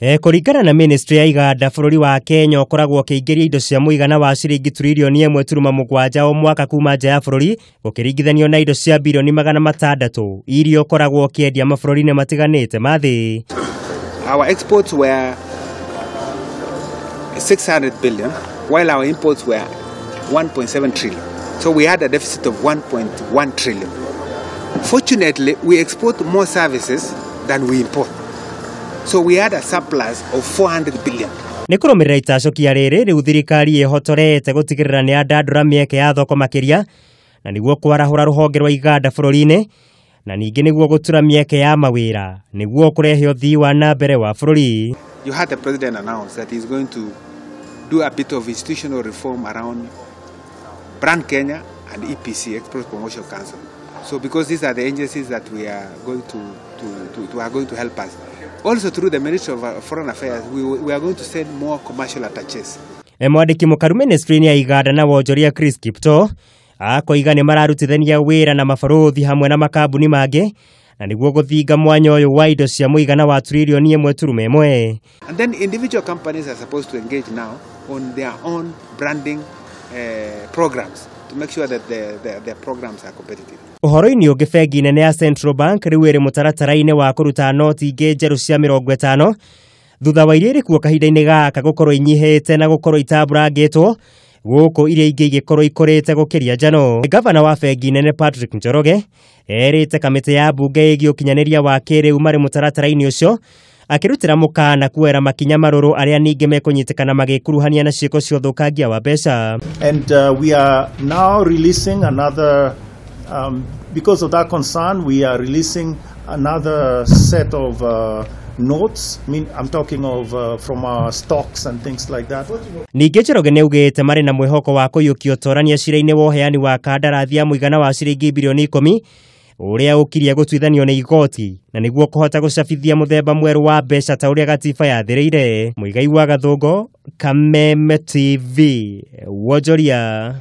Kũringana na ministry ya iganda bũrũri wa Kenya ũkoragwo ũkĩingĩria indo cia mũigana wa ciringi trilioni 1.7 o mwaka kuma nja ya bũrũri gũkĩringithanio na indo cia bilioni 600 iria ũkoragwo ũkĩendia mabũrũri-inĩ matiganĩte ma thĩ. Our exports were 600 billion while our imports were 1.7 trillion. So we had a deficit of 1.1 trillion. Fortunately, we export more services than we import. So we had a surplus of 400 billion. Nĩ kũrũmĩrĩra itacokia rĩrĩ rĩu thirikari ĩhotorete gũtigĩrĩra nĩ andandũra mĩeke ya thoko makĩria na nĩguo kwarahũra rũhonge rwa iganda bũrũri-inĩ na ningĩ nĩguo gũtura mĩeke ya mawĩra nĩguo kũrehe ũthii wa na mbere wa bũrũri. You had the president announce that he's going to do a bit of institutional reform around Brand Kenya and EPC, Export Promotion Council. So because these are the agencies that we are going to help us. Also through the Ministry of Foreign Affairs, we are going to send more commercial attaches. Mwandiki mũkaru ministry ya iganda na wonjoria Chris Kipto akoiga nĩ mararutithania wĩra na mabarothi hamwe na makambuni mangĩ na nĩguo gũthinga mwanya ũyũ wa indo cia mũigana wa trilioni 1.1. And then individual companies are supposed to engage now on their own branding programs to make sure that their programs are competitive. Ũhoro-inĩ ũngĩ bengi nene ya Central Bank rĩu ĩrĩ mũtaratara-inĩ wa kũruta noti ingĩ njeru cia mirongo itano thutha wa iria irĩkuo kahinda-inĩ gaka gũkorwo inyihĩte na gũkorwo itambũrangĩtwo gũkũ iria ingĩ igĩkorwo ikũrĩte gũkĩria njano. Gavana wa bengi nene Patrick Njoroge erĩte kamĩtĩ ya mbunge ĩgiĩ ũkinyanĩria wa kĩrĩu marĩ mũtaratara-inĩ ũcio akĩrutĩra mũkana kuoera makinya marũrũ arĩa ningĩ mekũnyitĩkana magĩkuruhania na ciĩko cia ũthũkangia wa mbeca. And we are now releasing another because of that concern, we are releasing another set of notes. I'm talking of from our stocks and things like that. Ningĩ Njoroge nĩaugĩte marĩ na mwĩhoko wa kũiyũkia ũtorania cira-inĩ wa ũheani wa kandarathi ya mũigana wa ciringi bilioni 10 ũrĩa ũkirie gũtuithanio nĩ igoti na nĩguo kũhota gũcabithia mũthemba mwerũ wa mbeca ta ũrĩa gatiba yathĩrĩire. Mũigai wa Gathũngo, Kameme TV, wonjoria.